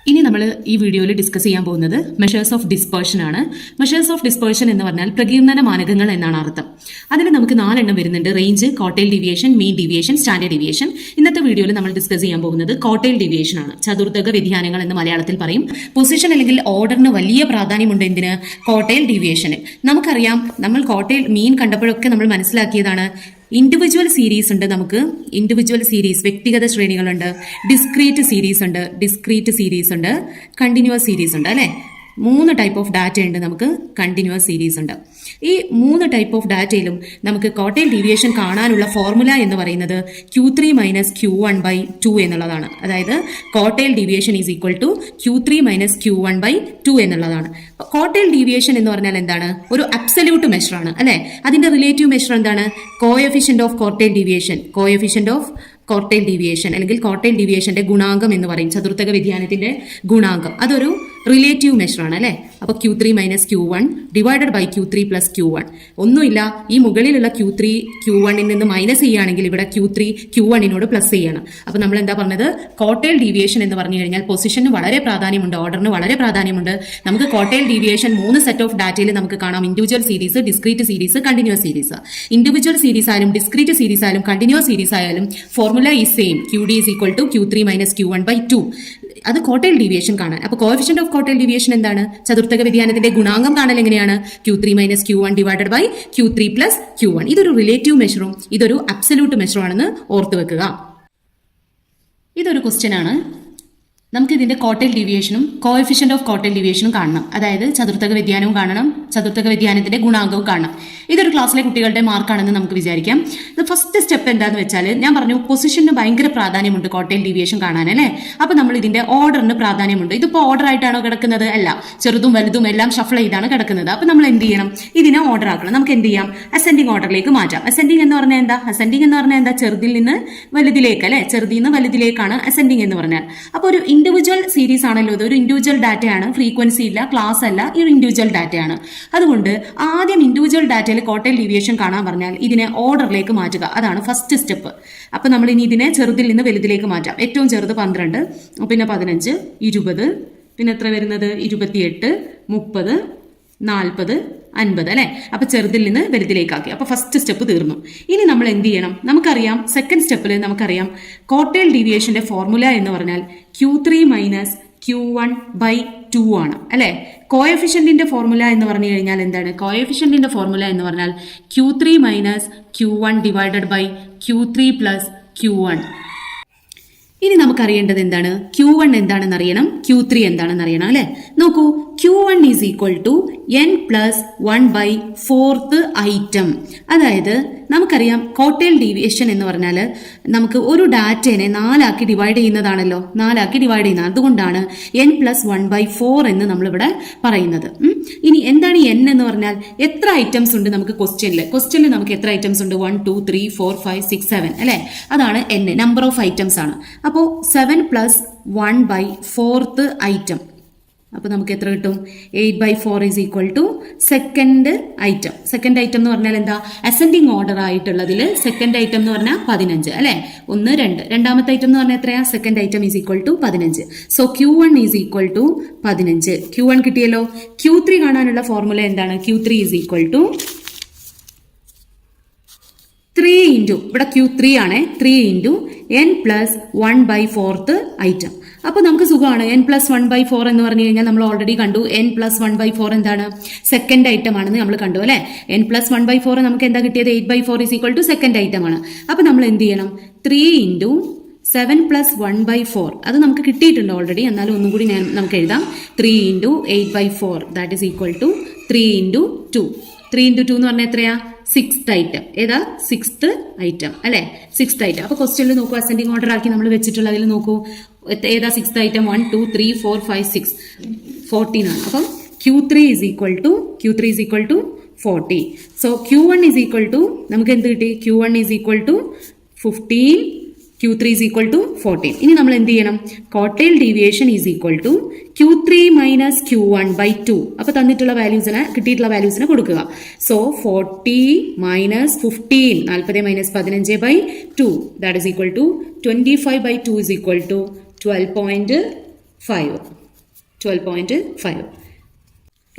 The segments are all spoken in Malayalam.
ഇനി നമ്മൾ ഈ വീഡിയോയിൽ ഡിസ്കസ് ചെയ്യാൻ പോകുന്നത് മെഷേഴ്സ് ഓഫ് ഡിസ്പേർഷൻ ആണ്. മെഷേഴ്സ് ഓഫ് ഡിസ്പേർഷൻ എന്ന് പറഞ്ഞാൽ പ്രകീർണന മാനകങ്ങൾ എന്നാണ് അർത്ഥം. അതിൽ നമുക്ക് 4 എണ്ണം വരുന്നുണ്ട്: range, quartile deviation, mean deviation, standard deviation. ഇന്നത്തെ വീഡിയോയിൽ നമ്മൾ ഡിസ്കസ് ചെയ്യാൻ പോകുന്നത് കോട്ടൈൽ ഡീവിയേഷൻ ആണ്. ചതുർഥക വ്യതിയാനങ്ങൾ എന്ന് മലയാളത്തിൽ പറയും. പൊസിഷൻ അല്ലെങ്കിൽ ഓർഡറിന് വലിയ പ്രാധാന്യമുണ്ട് എന്തിന്? കോട്ടൈൽ ഡീവിയേഷന്. നമുക്കറിയാം, നമ്മൾ കോട്ടൈൽ മീൻ കണ്ടപ്പോഴൊക്കെ നമ്മൾ മനസ്സിലാക്കിയതാണ്, ഇൻഡിവിജ്വൽ സീരീസ് ഉണ്ട്. നമുക്ക് ഇൻഡിവിജ്വൽ സീരീസ്, വ്യക്തിഗത ശ്രേണികളുണ്ട്, ഡിസ്ക്രീറ്റ് സീരീസ് ഉണ്ട്, കണ്ടിന്യൂസ് സീരീസ് ഉണ്ട് അല്ലെ. 3 ടൈപ്പ് ഓഫ് ഡാറ്റ ഉണ്ട്. നമുക്ക് കണ്ടിന്യൂസ് സീരീസ് ഉണ്ട്. ഈ 3 ടൈപ്പ് ഓഫ് ഡാറ്റയിലും നമുക്ക് കോട്ടൈൽ ഡീവിയേഷൻ കാണാനുള്ള ഫോർമുല എന്ന് പറയുന്നത് Q3 - Q1/2 എന്നുള്ളതാണ്. അതായത് quartile deviation is equal to Q3 - Q1/2 എന്നുള്ളതാണ്. കോട്ടൈൽ ഡീവിയേഷൻ എന്ന് പറഞ്ഞാൽ എന്താണ്? ഒരു അബ്സല്യൂട്ട് മെഷർ ആണ് അല്ലെ. അതിന്റെ റിലേറ്റീവ് മെഷർ എന്താണ്? കോഎഫിഷ്യന്റ് ഓഫ് കോട്ടൈൽ ഡീവിയേഷൻ അല്ലെങ്കിൽ കോട്ടൈൽ ഡീവിയേഷന്റെ ഗുണാങ്കം എന്ന് പറയും. ചതുർഥക വ്യതിയാനത്തിന്റെ ഗുണാങ്കം അതൊരു റിലേറ്റീവ് മെഷർ ആണ് അല്ലെ. അപ്പൊ Q3 - Q1 divided by Q3 + Q1. ഒന്നുമില്ല, ഈ മുകളിലുള്ള Q3 Q1ൽ നിന്ന് മൈനസ് ചെയ്യുകയാണെങ്കിൽ ഇവിടെ Q3 Q1നോട് പ്ലസ് ചെയ്യണം. അപ്പൊ നമ്മൾ എന്താ പറഞ്ഞത്? കോട്ടൈൽ ഡീവിയേഷൻ എന്ന് പറഞ്ഞു കഴിഞ്ഞാൽ പൊസിഷന് വളരെ പ്രാധാന്യമുണ്ട്, ഓർഡറിന് വളരെ പ്രാധാന്യമുണ്ട്. നമുക്ക് കോട്ടൈൽ ഡീവിയേഷൻ 3 സെറ്റ് ഓഫ് ഡാറ്റയിൽ നമുക്ക് കാണാം: individual series, discrete series, continuous series. Individual series ആയാലും ഡിസ്ക്രീറ്റ് സീരീസ് ആയാലും കണ്ടിന്യൂസ് സീരീസ് ആയാലും formula is same. QD is equal to Q3 - Q1/2. അത് കോട്ടൈൽ ഡീവിയേഷൻ കാണാൻ. അപ്പൊ കോഎഫിഷ്യന്റ് ഓഫ് കോട്ടൈൽ ഡീവിയേഷൻ എന്താണ്? ചതുർഥക വ്യതിയാനത്തിന്റെ ഗുണാങ്കം കാണൽ എങ്ങനെയാണ്? Q3 - Q1 divided by Q3 + Q1. ഇതൊരു റിലേറ്റീവ് മെഷറും ഇതൊരു അബ്സല്യൂട്ട് മെഷറും ആണെന്ന് ഓർത്തു വെക്കുക. ഇതൊരു ക്വസ്റ്റ്യൻ ആണ്. നമുക്ക് ഇതിന്റെ കോട്ടൈൽ ഡീവിയേഷനും കോഎഫിഷ്യന്റ് ഓഫ് കോട്ടൈൽ ഡീവിയേഷനും കാണണം. അതായത് ചതുർഥക വ്യതിയാനവും കാണണം, ചതുർഥക വ്യതിയാനത്തിന്റെ ഗുണാങ്കവും കാണണം. ഇതൊരു ക്ലാസ്സിലെ കുട്ടികളുടെ മാർക്കാണെന്ന് നമുക്ക് വിചാരിക്കാം. ഫസ്റ്റ് സ്റ്റെപ്പ് എന്താന്ന് വെച്ചാൽ, ഞാൻ പറഞ്ഞു പൊസിഷന് ഭയങ്കര പ്രാധാന്യമുണ്ട് കോട്ടൈൽ ഡീവിയേഷൻ കാണാൻ അല്ലെ. അപ്പൊ നമ്മൾ ഇതിന്റെ ഓർഡറിന് പ്രാധാന്യമുണ്ട്. ഇതിപ്പോ ഓർഡർ ആയിട്ടാണോ കിടക്കുന്നത്? അല്ല, ചെറുതും വലുതും എല്ലാം ഷഫിൾ ചെയ്താണ് കിടക്കുന്നത്. അപ്പൊ നമ്മൾ എന്ത് ചെയ്യണം? ഇതിനെ ഓർഡർ ആക്കണം. നമുക്ക് എന്ത് ചെയ്യാം? അസെൻഡിങ് ഓർഡറിലേക്ക് മാറ്റാം. അസെൻഡിങ് എന്ന് പറഞ്ഞാൽ എന്താ? ചെറുതിൽ നിന്ന് വലുതിലേക്ക് അല്ലെ. ചെറുതിൽ നിന്ന് വലുതിലേക്കാണ് അസെൻഡിങ് എന്ന് പറഞ്ഞാൽ. അപ്പൊ ഒരു ഇൻഡിവിജ്വൽ സീരീസ് ആണല്ലോ, ഇത് ഒരു ഇൻഡിവിജ്വൽ ഡാറ്റയാണ്. ഫ്രീക്വൻസി ഇല്ല, ക്ലാസ് അല്ല, ഈ ഒരു ഇൻഡിവിജ്വൽ ഡാറ്റയാണ്. അതുകൊണ്ട് ആദ്യം ഇൻഡിവിജ്വൽ ഡാറ്റയിൽ കോട്ടൈൽ ഡീവിയേഷൻ കാണാൻ പറഞ്ഞാൽ ഇതിനെ ഓർഡറിലേക്ക് മാറ്റുക. അതാണ് ഫസ്റ്റ് സ്റ്റെപ്പ്. അപ്പൊ നമ്മൾ ഇനി ഇതിനെ ചെറുതിൽ നിന്ന് വലുതിലേക്ക് മാറ്റാം. ഏറ്റവും ചെറുത് 12, പിന്നെ 15, 20, പിന്നെ എത്ര വരുന്നത്? 28, 30, 40, 50 അല്ലെ. അപ്പൊ ചെറുതിൽ നിന്ന് വലുതിലേക്കാക്കി. അപ്പൊ ഫസ്റ്റ് സ്റ്റെപ്പ് തീർന്നു. ഇനി നമ്മൾ എന്ത് ചെയ്യണം? നമുക്കറിയാം, സെക്കൻഡ് സ്റ്റെപ്പിൽ നമുക്കറിയാം കോട്ടൈൽ ഡീവിയേഷന്റെ ഫോർമുല എന്ന് പറഞ്ഞാൽ Q3 - Q1/2 ആണ് അല്ലെ. കോഎഫിഷ്യന്റിന്റെ ഫോർമുല എന്ന് പറഞ്ഞു കഴിഞ്ഞാൽ എന്താണ്? കോഎഫിഷ്യന്റിന്റെ ഫോർമുല എന്ന് പറഞ്ഞാൽ Q3 - Q1 divided by Q3 + Q1. ഇനി നമുക്കറിയേണ്ടത് എന്താണ്? Q1 എന്താണെന്ന് അറിയണം, Q3 എന്താണെന്ന് അറിയണം അല്ലെ. നോക്കൂ, Q1 is equal to n+1/4th item. അതായത് നമുക്കറിയാം കോട്ടൈൽ ഡീവിയേഷൻ എന്ന് പറഞ്ഞാൽ നമുക്ക് ഒരു ഡാറ്റേനെ 4 ആക്കി ഡിവൈഡ് ചെയ്യുന്നതാണല്ലോ. 4 ആക്കി ഡിവൈഡ് ചെയ്യുന്നത്. അതുകൊണ്ടാണ് n+1/4 എന്ന് നമ്മളിവിടെ പറയുന്നത്. ഇനി എന്താണ് n എന്ന് പറഞ്ഞാൽ? എത്ര ഐറ്റംസ് ഉണ്ട് നമുക്ക് ക്വസ്റ്റ്യനിൽ നമുക്ക് എത്ര ഐറ്റംസ് ഉണ്ട്? 1 2 3 4 5 6 7 അല്ലെ. അതാണ് n, നമ്പർ ഓഫ് ഐറ്റംസ് ആണ്. അപ്പോൾ 7 + 1/4th ഐറ്റം. അപ്പൊ നമുക്ക് എത്ര കിട്ടും? 8/4 is equal to second item. Second item എന്ന് പറഞ്ഞാൽ എന്താ? അസെൻഡിങ് ഓർഡർ ആയിട്ടുള്ളതിൽ സെക്കൻഡ് ഐറ്റം എന്ന് പറഞ്ഞാൽ 15 അല്ലെ. 1 2. രണ്ടാമത്തെ ഐറ്റം എന്ന് പറഞ്ഞാൽ എത്രയാ? Second item is equal to 15. So Q1 is equal to 15. Q1 കിട്ടിയല്ലോ. Q3 കാണാനുള്ള ഫോർമുല എന്താണ്? Q3 is equal to 3 into, ഇവിടെ Q3 ആണ്, 3 ഇൻറ്റു n+1/4th ഐറ്റം. അപ്പൊ നമുക്ക് സുഖമാണ്. n+1/4 എന്ന് പറഞ്ഞു കഴിഞ്ഞാൽ നമ്മൾ ഓൾറെഡി കണ്ടു. n+1/4 എന്താണ്? സെക്കൻഡ് ഐറ്റം ആണെന്ന് നമ്മൾ കണ്ടു അല്ലെ. n+1/4 നമുക്ക് എന്താ കിട്ടിയത്? 8/4 is equal to second item ആണ്. അപ്പൊ നമ്മൾ എന്ത് ചെയ്യണം? 3 ഇൻറ്റു 7 + 1/4 അത് നമുക്ക് കിട്ടിയിട്ടുണ്ട് ഓൾറെഡി. എന്നാലും ഒന്നും കൂടി നമുക്ക് എഴുതാം. 3 into 8/4 that is equal to 3 into 2. 3 into 2 എന്ന് പറഞ്ഞാൽ എത്രയാ? 6th item. ഏതാ? 6th ഐറ്റം അല്ലെ. 6th item. അപ്പൊ ക്വസ്റ്റ്യനിൽ നോക്കൂ, അസെൻഡിങ് ഓർഡർ ആക്കി നമ്മൾ വെച്ചിട്ടുള്ളതിൽ നോക്കൂ, ഏതാ 6th ഐറ്റം? 1 2 3 4 5 6 14 ആണ്. അപ്പം Q3 is equal to 40. So Q1 is equal to നമുക്ക് എന്ത് കിട്ടി? Q1 is equal to 15, Q3 is equal to 14. ഇനി നമ്മൾ എന്ത് ചെയ്യണം? Quartile deviation is equal to Q3 - Q1/2. അപ്പൊ തന്നിട്ടുള്ള വാല്യൂസിനെ, കിട്ടിയിട്ടുള്ള വാല്യൂസിനെ കൊടുക്കുക. So 40 - 15, 40 - 15/2 that is equal to 25/2 is equal to 12.5 12.5.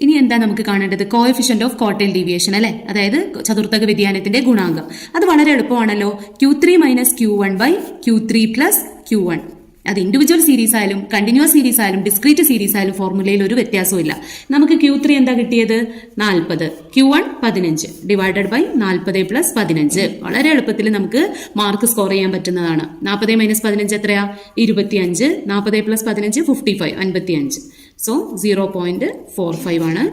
ഇനി എന്താ നമുക്ക് കാണേണ്ടത്? കോഎഫിഷ്യന്റ് ഓഫ് ക്വാർട്ടൈൽ ഡീവിയേഷൻ അല്ലെ, അതായത് ചതുർത്ഥക വ്യതിയാനത്തിന്റെ ഗുണാങ്കം. അത് വളരെ എളുപ്പമാണല്ലോ. Q3 - Q1 / Q3 + Q1. അത് ഇൻഡിവിജ്വൽ സീരീസ് ആയാലും കണ്ടിന്യൂസ് സീരീസ് ആയാലും ഡിസ്ക്രീറ്റ് സീരീസ് ആയാലും ഫോർമുലയിൽ ഒരു വ്യത്യാസവും ഇല്ല. നമുക്ക് Q3 എന്താ കിട്ടിയത്? 40. Q1 15 divided by 40 + 15. വളരെ എളുപ്പത്തിൽ നമുക്ക് മാർക്ക് സ്കോർ ചെയ്യാൻ പറ്റുന്നതാണ്. 40 - 15 എത്രയാ? 25. 40 + 15 55 55. സോ 0.45 ആണ്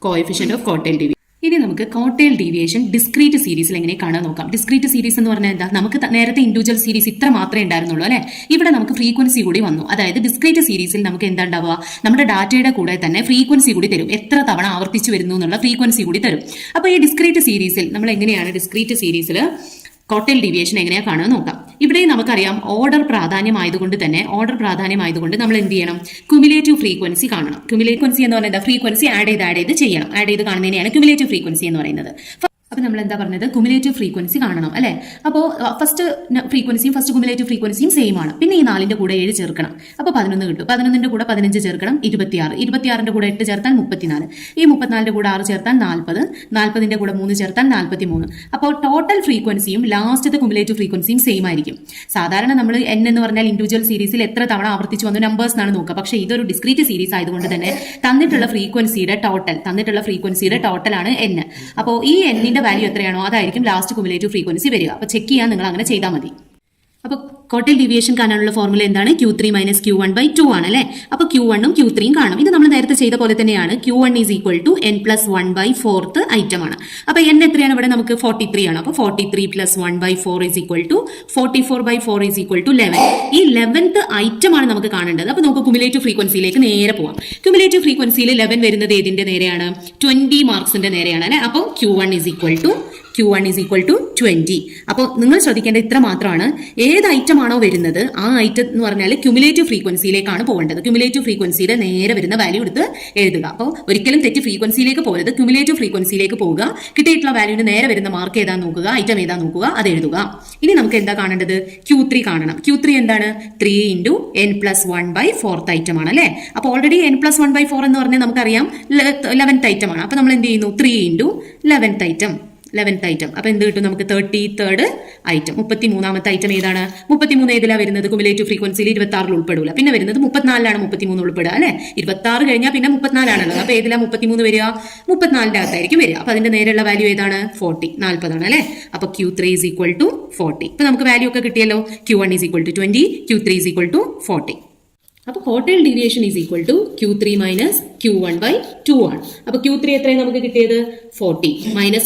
കോഎഫിഷ്യന്റ് ഓഫ് ക്വാർട്ടൈൽ ഡീവിയേഷൻ. ഇനി നമുക്ക് ക്വാർട്ടൈൽ ഡീവിയേഷൻ ഡിസ്ക്രീറ്റ് സീരീസിൽ എങ്ങനെ കാണാൻ നോക്കാം. ഡിസ്ക്രീറ്റ് സീരീസ് എന്ന് പറഞ്ഞാൽ എന്താ? നമുക്ക് നേരത്തെ ഇൻഡിവിജ്വൽ സീരീസ് ഇത്ര മാത്രമേ ഉണ്ടായിരുന്നുള്ളൂ അല്ലെ. ഇവിടെ നമുക്ക് ഫ്രീക്വൻസി കൂടി വന്നു. അതായത് ഡിസ്ക്രീറ്റ് സീരീസിൽ നമുക്ക് എന്താ ഉണ്ടാവുക? നമ്മുടെ ഡാറ്റയുടെ കൂടെ തന്നെ ഫ്രീക്വൻസി കൂടി തരും. എത്ര തവണ ആവർത്തിച്ചു വരുന്നു എന്നുള്ള ഫ്രീക്വൻസി കൂടി തരും. അപ്പോൾ ഈ ഡിസ്ക്രീറ്റ് സീരീസിൽ നമ്മൾ എങ്ങനെയാണ് ഡിസ്ക്രീറ്റ് സീരീസിൽ ക്വാർട്ടൈൽ ഡീവിയേഷൻ എങ്ങനെയാ കാണുക നോക്കാം. ഇവിടെ നമുക്കറിയാം ഓർഡർ പ്രാധാന്യമായതുകൊണ്ട് നമ്മൾ എന്ത് ചെയ്യണം? ക്യുമുലേറ്റീവ് ഫ്രീക്വൻസി കാണണം. ക്യുമുലേറ്റീവ് എന്ന് പറയുന്നത് ഫ്രീക്വൻസി ആഡ് ചെയ്ത് ചെയ്യണം. ആഡ് ചെയ്ത് കാണുന്നതിനെയാണ് ക്യുമുലേറ്റീവ് ഫ്രീക്വൻസി എന്ന് പറയുന്നത്. അപ്പൊ നമ്മൾ എന്താ പറഞ്ഞത്? ക്യുമുലേറ്റീവ് ഫ്രീക്വൻസി കാണണം അല്ലെ. അപ്പോൾ ഫസ്റ്റ് ഫ്രീക്വൻസിയും ഫസ്റ്റ് ക്യുമുലേറ്റീവ് ഫ്രീക്വൻസിയും സെയിം ആണ്. പിന്നെ ഈ 4ന്റെ കൂടെ 7 ചേർക്കണം. അപ്പോൾ 11 കിട്ടും. 11ന്റെ കൂടെ 15 ചേർക്കണം, 26. 26ന്റെ കൂടെ 8 ചേർത്താൽ 34. ഈ 34ന്റെ കൂടെ 6 ചേർത്താൽ 40. 40ന്റെ കൂടെ 3 ചേർത്താൽ 43. അപ്പോൾ ടോട്ടൽ ഫ്രീക്വൻസിയും ലാസ്റ്റത്തെ ക്യുമുലേറ്റീവ് ഫ്രീക്വൻസിയും സെയിം ആയിരിക്കും. സാധാരണ നമ്മൾ n എന്ന് പറഞ്ഞാൽ ഇൻഡിവിജ്വൽ സീരീസിൽ എത്ര തവണ ആവർത്തിച്ചു വന്നു നമ്പേഴ്സ് എന്നാണ് നോക്കുക. പക്ഷേ ഇതൊരു ഡിസ്ക്രീറ്റ് സീരീസ് ആയതുകൊണ്ട് തന്നെ തന്നിട്ടുള്ള ഫ്രീക്വൻസിയുടെ ടോട്ടലാണ് n. അപ്പോൾ ഈ n വാല്യൂ എത്രയാണോ അതായിരിക്കും ലാസ്റ്റ് ക്യുമുലേറ്റീവ് ഫ്രീക്വൻസി വരിക. അപ്പോൾ ചെക്ക് ചെയ്യാൻ നിങ്ങൾ അങ്ങനെ ചെയ്താൽ മതി. അപ്പോൾ ക്വാർട്ടൈൽ ഡീവിയേഷൻ കാണാനുള്ള ഫോർമുല എന്താണ്? Q3 - Q1 / 2 ആണ് അല്ലെ. അപ്പോൾ Q1 ഉം Q3 ഉം കാണും. ഇത് നമ്മൾ നേരത്തെ ചെയ്ത പോലെ തന്നെയാണ്. Q1 = n + 1/4 ഐറ്റം ആണ്. അപ്പോൾ n എത്രയാണ്? ഇവിടെ നമുക്ക് 43 ആണ്. അപ്പോൾ 43 + 1/4 = 44/4 = 11. ഈ 11th ഐറ്റം ആണ് നമുക്ക് കാണേണ്ടത്. അപ്പോൾ നമുക്ക് ക്യുമുലേറ്റീവ് ഫ്രീക്വൻസിയിലേക്ക് നേരെ പോവാം. ക്യുമുലേറ്റീവ് ഫ്രീക്വൻസിയിൽ 11 വരുന്നത് ഏതിന്റെ നേരെയാണ്? 20 മാർക്സിന്റെ നേരെയാണ് അല്ലെ. അപ്പോൾ Q1 = 20. അപ്പോൾ നിങ്ങൾ ശ്രദ്ധിക്കേണ്ട ഇത്ര മാത്രമാണ്. ഏത് ഐറ്റം ആണോ വരുന്നത് ആ ഐറ്റം എന്ന് പറഞ്ഞാൽ ക്യുമുലേറ്റീവ് ഫ്രീക്വൻസിയിലേക്കാണ് പോകേണ്ടത്. ക്യുമുലേറ്റീവ് ഫ്രീക്വൻസിയുടെ നേരെ വരുന്ന വാല്യൂ എടുത്ത് എഴുതുക. അപ്പോൾ ഒരിക്കലും തെറ്റ് ഫ്രീക്വൻസിയിലേക്ക് പോകരുത്. ക്യുമുലേറ്റീവ് ഫ്രീക്വൻസിയിലേക്ക് പോവുക. കിട്ടിയിട്ടുള്ള വാല്യൂവിന് നേരെ വരുന്ന മാർക്ക് ഏതാന്ന് നോക്കുക, ഐറ്റം ഏതാന്ന് നോക്കുക, അത് എഴുതുക. ഇനി നമുക്ക് എന്താ കാണേണ്ടത്? Q3 കാണണം. Q3 എന്താണ്? 3 × n + 1/4 ഐറ്റം ആണ് അല്ലെ. അപ്പോൾ ഓൾറെഡി n + 1/4 എന്ന് പറഞ്ഞാൽ നമുക്കറിയാം 11th ഐറ്റം ആണ്. അപ്പോൾ നമ്മൾ എന്ത് ചെയ്യുന്നു? 3 × 11th ഐറ്റം. അപ്പൊ എന്ത് കിട്ടും നമുക്ക്? 33rd item. 33ാമത്തെ ഐറ്റം ഏതാണ്? 33 ഏതിലാണ് വരുന്നത്? ക്യുമുലേറ്റീവ് ഫ്രീക്വൻസിയിൽ 26 ഉൾപ്പെടില്ല. പിന്നെ വരുന്നത് 34ലാണ് 33 ഉൾപ്പെടുക അല്ലെ. 26 കഴിഞ്ഞാൽ പിന്നെ 34ആണല്ലോ. അപ്പൊ ഏതിലാണ് 33 വരിക? 34ന്റെ അകത്തായിരിക്കും വരിക. അപ്പൊ അതിന്റെ നേരെയുള്ള വാല്യൂ ഏതാണ്? 40 ആണ് അല്ലെ. അപ്പൊ Q3 = 40. ഇപ്പൊ നമുക്ക് വാല്യൂ ഒക്കെ കിട്ടിയല്ലോ. Q1 = 20, Q3 = 40. അപ്പോൾ ക്വാർട്ടൈൽ ഡീവിയേഷൻ = Q3 - Q1 / 2 ആണ്. അപ്പോൾ Q3 എത്രയാണ് നമുക്ക് കിട്ടിയത്? 40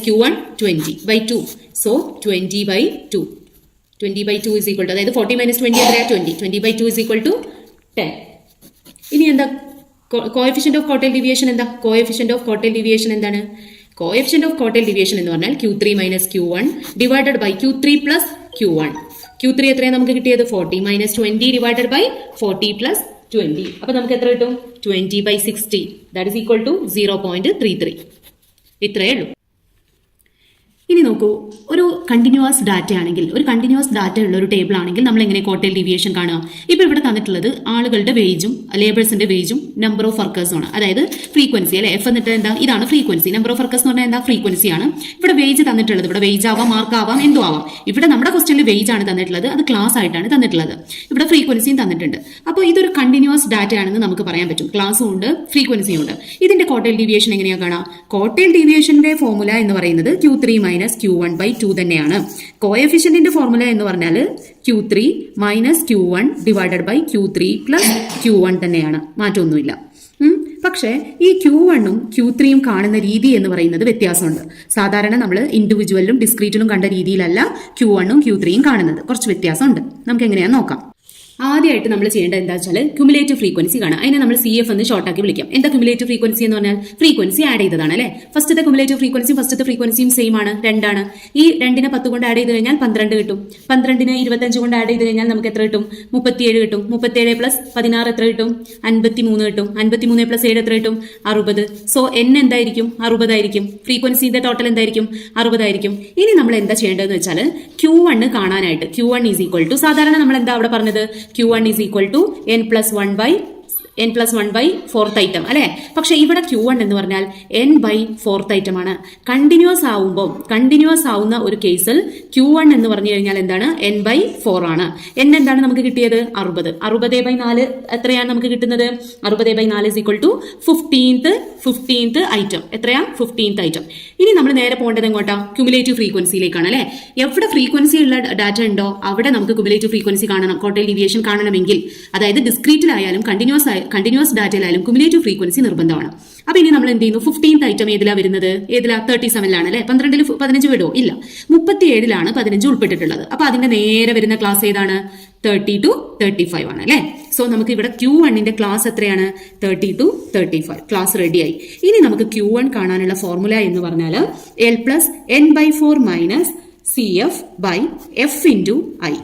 - Q1 20/2. സോ 20/2. 20/2 = അതായത് 40 - 20 എത്രയാ? 20. 20/2 = 10. ഇനി എന്താ കോഎഫിഷ്യന്റ് ഓഫ് ക്വാർട്ടൈൽ ഡീവിയേഷൻ എന്താ? കോഎഫിഷ്യന്റ് ഓഫ് ക്വാർട്ടൈൽ ഡീവിയേഷൻ എന്താണ്? കോഎഫിഷ്യന്റ് ഓഫ് ക്വാർട്ടൈൽ ഡീവിയേഷൻ എന്ന് പറഞ്ഞാൽ Q3 - Q1 divided by Q3 + Q1. Q3 എത്രയാണ് നമുക്ക് കിട്ടിയത്? 40 - 20 ഡിവൈഡഡ് ബൈ 40 + 20. അപ്പൊ നമുക്ക് എത്ര കിട്ടും? 20/60. That is equal to 0.33. ഇത്രയേ ഉള്ളൂ. ഇനി നോക്കൂ, ഒരു കണ്ടിന്യൂസ് ഡാറ്റ ആണെങ്കിൽ, ഒരു കണ്ടിന്യൂസ് ഡാറ്റ ഉള്ള ഒരു ടേബിൾ ആണെങ്കിൽ നമ്മൾ എങ്ങനെ ക്വാർട്ടൈൽ ഡീവിയേഷൻ കാണുക? ഇപ്പോൾ ഇവിടെ തന്നിട്ടുള്ളത് ആളുകളുടെ വേജും ലേബേഴ്സിന്റെ വേജും നമ്പർ ഓഫ് വർക്കേഴ്സും ആണ്. അതായത് ഫ്രീക്വൻസി അല്ലെ. എഫ് എന്നിട്ട് എന്താ? ഇതാണ് ഫ്രീക്വൻസി. നമ്പർ ഓഫ് വർക്കേഴ്സ് എന്ന് പറഞ്ഞാൽ എന്താ? ഫ്രീക്വൻസി ആണ്. ഇവിടെ വേജ് തന്നിട്ടുള്ളത്, ഇവിടെ വേജ് ആവാം, മാർക്ക് ആവാം, എന്തോ ആവാം. ഇവിടെ നമ്മുടെ ക്വസ്റ്റ്യനിൽ വേജ് ആണ് തന്നിട്ടുള്ളത്, അത് ക്ലാസ് ആയിട്ടാണ് തന്നിട്ടുള്ളത്. ഇവിടെ ഫ്രീക്വൻസിയും തന്നിട്ടുണ്ട്. അപ്പോൾ ഇതൊരു കണ്ടിന്യൂസ് ഡാറ്റ ആണെന്ന് നമുക്ക് പറയാൻ പറ്റും. ക്ലാസ്സും ഉണ്ട്, ഫ്രീക്വൻസിയും ഉണ്ട്. ഇതിന്റെ ക്വാർട്ടൈൽ ഡീവിയേഷൻ എങ്ങനെയാ കാണാം? ക്വാർട്ടൈൽ ഡീവിയേഷന്റെ ഫോർമുല എന്ന് പറയുന്നത് Q3 - Q1/2 തന്നെയാണ്. കോഎഫിഷ്യന്റിന്റെ ഫോർമുല എന്ന് പറഞ്ഞാൽ Q3 - Q1 divided by Q3 + Q1 തന്നെയാണ്. മാറ്റമൊന്നുമില്ല. പക്ഷേ ഈ Q1 ഉം Q3 ഉം കാണുന്ന രീതി എന്ന് പറയുന്നത് വ്യത്യാസമുണ്ട്. സാധാരണ നമ്മൾ ഇൻഡിവിജ്വലിലും ഡിസ്ക്രീറ്റിലും കണ്ട രീതിയിലല്ല Q1 ഉം Q3 ഉം കാണുന്നത്. കുറച്ച് വ്യത്യാസമുണ്ട്. നമുക്ക് എങ്ങനെയാന്ന് നോക്കാം. ആദ്യമായിട്ട് നമ്മൾ ചെയ്യേണ്ടത് എന്താ വെച്ചാൽ ക്യുമുലേറ്റീവ് ഫ്രീക്വൻസി കാണാം. അതിനെ നമ്മൾ CF എന്ന് ഷോർട്ടാക്കി വിളിക്കാം. എന്താ ക്യുമുലേറ്റീവ് ഫ്രീക്വൻസി എന്ന് പറഞ്ഞാൽ? ഫ്രീക്വൻസി ആഡ് ചെയ്തതാണ് അല്ലെ. ഫസ്റ്റത്തെ ക്യുമുലേറ്റീവ് ഫ്രീക്വൻസിയും ഫസ്റ്റത്തെ ഫ്രീക്വൻസിയും സെയിം ആണ്, 2 ആണ്. ഈ 2നെ 10 കൊണ്ട് ആഡ് ചെയ്ത് കഴിഞ്ഞാൽ 12 കിട്ടും. 12നെ 25 കൊണ്ട് ആഡ് ചെയ്ത് കഴിഞ്ഞാൽ നമുക്ക് എത്ര കിട്ടും? 37 കിട്ടും. 37 + 16 എത്ര കിട്ടും? 53 കിട്ടും. 53 + 7 എത്ര കിട്ടും? 60. സോ n എന്തായിരിക്കും? 60 ആയിരിക്കും. ഫ്രീക്വൻസിന്റെ ടോട്ടൽ എന്തായിരിക്കും? 60 ആയിരിക്കും. ഇനി നമ്മൾ എന്താ ചെയ്യേണ്ടതെന്ന് വെച്ചാൽ Q1 കാണാനായിട്ട് Q1 = സാധാരണ നമ്മൾ എന്താ അവിടെ പറഞ്ഞത്? Q1 = n + 1/n n+1/4 item അല്ലെ. പക്ഷെ ഇവിടെ Q1 എന്ന് പറഞ്ഞാൽ n/4 ഐറ്റം ആണ്. കണ്ടിന്യൂസ് ആവുന്ന ഒരു കേസിൽ Q1 എന്ന് പറഞ്ഞു കഴിഞ്ഞാൽ എന്താണ്, n/4 ആണ്. n എന്താണ് നമുക്ക് കിട്ടിയത്, 60. 60/4 എത്രയാണ് നമുക്ക് കിട്ടുന്നത്, 60/4 15th ഐറ്റം. എത്രയാ, 15th ഐറ്റം. ഇനി നമ്മൾ നേരെ പോകേണ്ടത് എങ്ങോട്ടാ, ക്യുമുലേറ്റീവ് ഫ്രീക്വൻസിയിലേക്കാണ് അല്ലെ. എവിടെ ഫ്രീക്വൻസി ഉള്ള ഡാറ്റ ഉണ്ടോ അവിടെ നമുക്ക് ക്യുമുലേറ്റീവ് ഫ്രീക്വൻസി കാണണം, ക്വാർട്ടൈൽ ഡീവിയേഷൻ കാണണമെങ്കിൽ. അതായത് ഡിസ്ക്രീറ്റിലായാലും കണ്ടിന്യൂസ് ഡാറ്റയിലായാലും ക്യുമുലേറ്റീവ് ഫ്രീക്വൻസി നിർബന്ധമാണ്. അപ്പൊ ഇനി നമ്മൾ എന്ത് ചെയ്യുന്നു, 15th ഐറ്റം ഏതിലാ വരുന്നത്, 37ലാണ് അല്ലെ. 12ൽ 15 വിടോ, ഇല്ല. 37ലാണ് 15 ഉൾപ്പെട്ടിട്ടുള്ളത്. അപ്പൊ അതിന്റെ നേരെ വരുന്ന ക്ലാസ് ഏതാണ്, 30 to 35 ആണ് അല്ലെ. സോ നമുക്ക് ഇവിടെ Q1ന്റെ ക്ലാസ് എത്രയാണ്, 30 to 35. ക്ലാസ് റെഡിയായി. ഇനി നമുക്ക് Q1 കാണാനുള്ള ഫോർമുല എന്ന് പറഞ്ഞാൽ L+n/4 CF/F × I.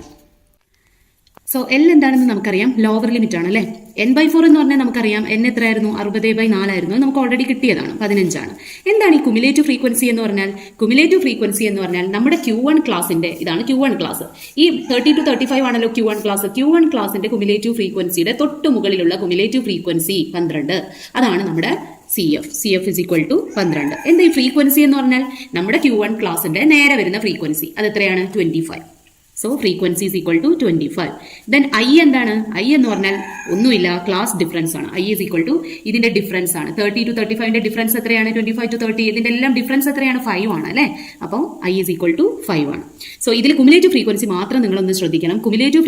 So L എന്താണെന്ന് നമുക്കറിയാം, ലോവർ ലിമിറ്റ് ആണ് അല്ലെ. n/4 എന്ന് പറഞ്ഞാൽ നമുക്കറിയാം n എത്രയായിരുന്നു, 60/4 ആയിരുന്നു. നമുക്ക് ഓൾറെഡി കിട്ടിയതാണ്, 15 ആണ്. എന്താണ് ഈ കുമുലേറ്റീവ് ഫ്രീക്വൻസി എന്ന് പറഞ്ഞാൽ, കുമുലേറ്റീവ് ഫ്രീക്വൻസി എന്ന് പറഞ്ഞാൽ നമ്മുടെ Q1 ക്ലാസിന്റെ, ഇതാണ് Q1 ക്ലാസ്. ഈ 30 to 35 ആണല്ലോ Q1 ക്ലാസ്. Q1 ക്ലാസിന്റെ കുമുലേറ്റീവ് ഫ്രീക്വൻസിയുടെ തൊട്ട് മുകളിലുള്ള കുമുലേറ്റീവ് ഫ്രീക്വൻസി 12. അതാണ് നമ്മുടെ CF = 12. എന്താ ഈ ഫ്രീക്വൻസി എന്ന് പറഞ്ഞാൽ, നമ്മുടെ Q1 ക്ലാസിന്റെ നേരെ വരുന്ന ഫ്രീക്വൻസി അത് എത്രയാണ്, 25. So frequency = 25. ദെൻ I എന്താണ്, I എന്ന് പറഞ്ഞാൽ ഒന്നുമില്ല, ക്ലാസ് ഡിഫറൻസ് ആണ്. I ഇതിന്റെ ഡിഫറൻസ് ആണ്. 30 to 35ന്റെ ഡിഫറൻസ് എത്രയാണ്, 25 to 30. ഇതിന്റെ എല്ലാം ഡിഫറൻസ് എത്രയാണ്, 5 ആണ് അല്ലെ. അപ്പോൾ I = 5 ആണ്. സോ ഇതിൽ കുമുലേറ്റീവ് ഫ്രീക്വൻസി മാത്രം നിങ്ങളൊന്ന് ശ്രദ്ധിക്കണം. കുമുലേറ്റീവ്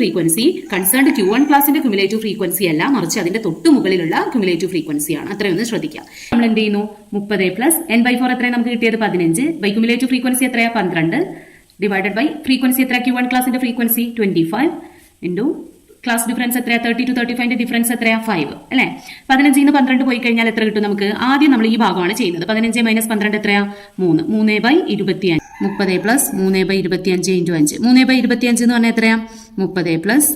ഫ്രീക്വൻസി കൺസേൺഡ് Q1 ക്ലാസിന്റെ കുമുലേറ്റീവ് ഫ്രീക്വൻസി അല്ല, മറിച്ച് അതിന്റെ തൊട്ട് മുകളിലുള്ള കുമുലേറ്റീവ് ഫ്രീക്വൻസിയാണ്. അത്രയൊന്ന് ശ്രദ്ധിക്കാം. നമ്മൾ എന്ത് ചെയ്യുന്നു, 30 + n/4 എത്രയാണ് നമുക്ക് കിട്ടിയത്, 15. ബൈ കുമുലേറ്റീവ് ഫ്രീക്വൻസി എത്രയാ, 12 ഡിവൈഡഡ് ബൈ ഫ്രീക്വൻസി എത്ര, Q1 ക്ലാസിന്റെ ഫ്രീക്വൻസി 25 ഇൻറ്റു ക്ലാസ് ഡിഫറൻസ് എത്രയാ, 30 to 35ന്റെ ഡിഫറൻസ് എത്രയാ, 5 അല്ലെ. 15 ൽ 12 പോയി കഴിഞ്ഞാൽ എത്ര കിട്ടും നമുക്ക്, ആദ്യം നമ്മൾ ഈ ഭാഗമാണ് ചെയ്യുന്നത്. 15 - 12 എത്രയാ, 3. 3/25. 30 + 3/25 × 5. 3/25 എന്ന് പറഞ്ഞാൽ എത്രയാ, 30 +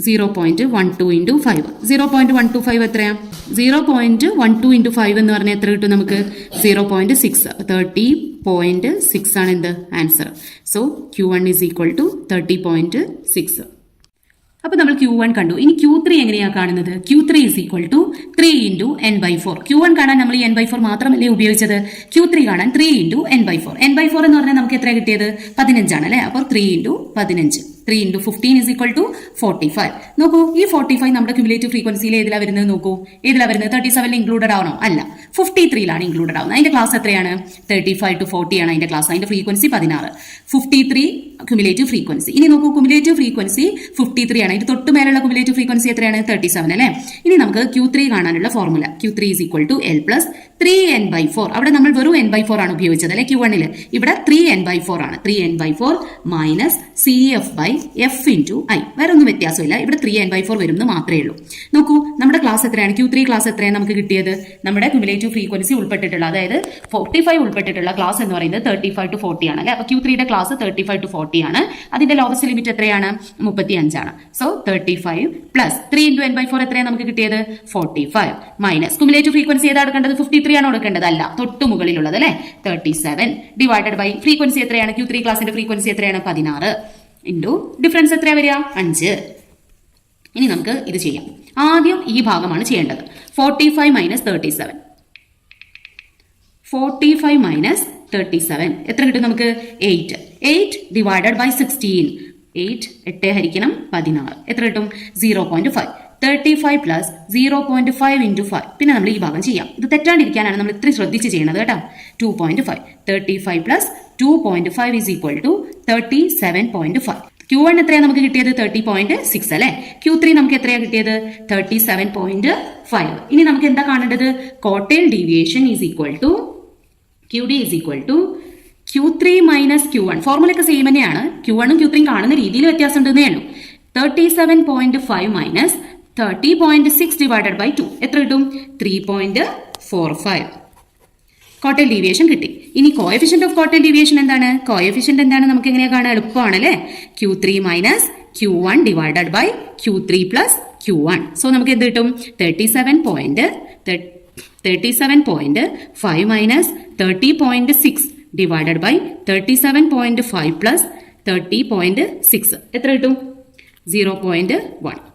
0.12 × 5. 0.125 എത്രയാ, 0.12 × 5 എന്ന് പറഞ്ഞാൽ എത്ര കിട്ടും നമുക്ക്, 0.6. 30.6 ആണ് എന്ത് ആൻസർ. So Q1 = 30.6. അപ്പൊ നമ്മൾ Q1 കണ്ടു. ഇനി Q3 എങ്ങനെയാ കാണുന്നത്, Q3 = 3 × n/4. Q1 കാണാൻ നമ്മൾ ഈ n/4 മാത്രമല്ലേ ഉപയോഗിച്ചത്, Q3 കാണാൻ 3 × n/4. n/4 എന്ന് പറഞ്ഞാൽ നമുക്ക് എത്ര കിട്ടിയത്, 15 ആണ് അല്ലെ. അപ്പോൾ 3 × 15. 3 × 15 = 45. നോക്കൂ, ഈ 45 നമ്മുടെ ക്യുമുലേറ്റീവ് ഫ്രീക്വൻസിയിൽ ഏതിലാ വരുന്നത് നോക്കൂ, ഏതിലാ വരുന്നത്, 37ൽ ഇൻക്ലൂഡഡ് ആവണോ, അല്ല, 53ലാണ് ഇൻക്ലൂഡഡ് ആവുന്നത്. അതിന്റെ ക്ലാസ് എത്രയാണ്, 35 to 40 ആണ് അതിന്റെ ക്ലാസ്. അതിന്റെ ഫ്രീക്വൻസി 16. 53 cumulative frequency. ഇനി നോക്കൂ, ക്യുമുലേറ്റീവ് ഫ്രീക്വൻസി 53 ആണ്. ഇതിന് തൊട്ട് മേലുള്ള ക്യുമുലേറ്റീവ് ഫ്രീക്വൻസി എത്രയാണ്, 37 അല്ലെ. ഇനി നമുക്ക് Q3 കാണാനുള്ള ഫോർമുല, Q3 = L+3n/4. അവിടെ നമ്മൾ വെറും n/4 ആണ് ഉപയോഗിച്ചത് അല്ലെ Q1ൽ. ഇവിടെ 3n/4 ആണ്. 3n/4 CF/F × I. വേറെ ഒന്നും വ്യത്യാസമില്ല, ഇവിടെ 3n/4 വരുമെന്ന് മാത്രമേ ഉള്ളൂ. നോക്കൂ, നമ്മുടെ ക്ലാസ് എത്രയാണ്, Q3 ക്ലാസ് എത്രയാണ് നമുക്ക് കിട്ടിയത്, നമ്മുടെ ക്യുമുലേറ്റീവ് ഫ്രീക്വൻസി ഉൾപ്പെട്ടിട്ടുള്ള, അതായത് 45 ഉൾപ്പെട്ടിട്ടുള്ള ക്ലാസ് എന്ന് പറയുന്നത് 35 to 40 ആണ് അല്ലെ. അപ്പൊ Q3യുടെ ക്ലാസ് 35 to 40 ആണ്. അതിന്റെ ലോവസ്റ്റ് ലിമിറ്റ് എത്രയാണ്, 35 ആണ്. സോ 35 + 3 × n/4 എത്രയാണ് നമുക്ക് കിട്ടിയത്, 45 മൈനസ് കുമുലേറ്റീവ് ഫ്രീക്വൻസി ഏതാ എടുക്കേണ്ടത്, 53 ആണോ എടുക്കേണ്ടത്, അല്ല, തൊട്ട് മുകളിലുള്ളത് അല്ലെ, 37 ഡിവൈഡഡ് ബൈ ഫ്രീക്വൻസി എത്രയാണ്, Q3 ക്ലാസിന്റെ ഫ്രീക്വൻസി എത്രയാണ്, 16 ഇൻറ്റു ഡിഫറൻസ് എത്രയാ വരിക, 5. ഇനി നമുക്ക് ഇത് ചെയ്യാം. ആദ്യം ഈ ഭാഗമാണ് ചെയ്യേണ്ടത്. 45 - 37. 45 - 37 എത്ര കിട്ടും നമുക്ക്, 8. 8 ഡിവൈഡഡ് ബൈ 16. 8 8 ഹരിക്കണം 16 എത്ര കിട്ടും, 0.5. 35 + 0.5 × 5. പിന്നെ നമ്മൾ ഈ ഭാഗം ചെയ്യാം. ഇത് തെറ്റാണ്ടിരിക്കാനാണ് നമ്മൾ ഇത്രയും ശ്രദ്ധിച്ച് ചെയ്യണത് കേട്ടോ. 2.5. 35 + 2.5 = 37.5. Q1 എത്രയാണ് നമുക്ക് കിട്ടിയത്, 30.6 അല്ലെ. Q3 നമുക്ക് എത്രയാണ് കിട്ടിയത്, 37.5. ഇനി നമുക്ക് എന്താ കാണേണ്ടത്, quartile deviation = QD = Q3 - Q1. Formula ഒക്കെ സെയിം തന്നെയാണ്. Q1 ഉം Q3 കാണുന്ന രീതിയിൽ വ്യത്യാസം ഉണ്ടെന്നേ ഉള്ളൂ. 37.5 - 30.6 ഡിവൈഡഡ് ബൈ 2 എത്ര കിട്ടും, 3.45. ക്വാർട്ടൈൽ ഡീവിയേഷൻ കിട്ടി. ഇനി കോഎഫിഷ്യന്റ് ഓഫ് ക്വാർട്ടൈൽ ഡീവിയേഷൻ എന്താണ്, കോഎഫിഷ്യന്റ് എന്താണ് നമുക്ക് എങ്ങനെയാ കാണാൻ എളുപ്പമാണ് അല്ലെ. Q3 - Q1 divided by Q3 + Q1. So നമുക്ക് എന്ത് കിട്ടും, 37.5 - 30.6 ഡിവൈഡഡ് ബൈ 37.5 + 30.6 എത്ര കിട്ടും, 0.1.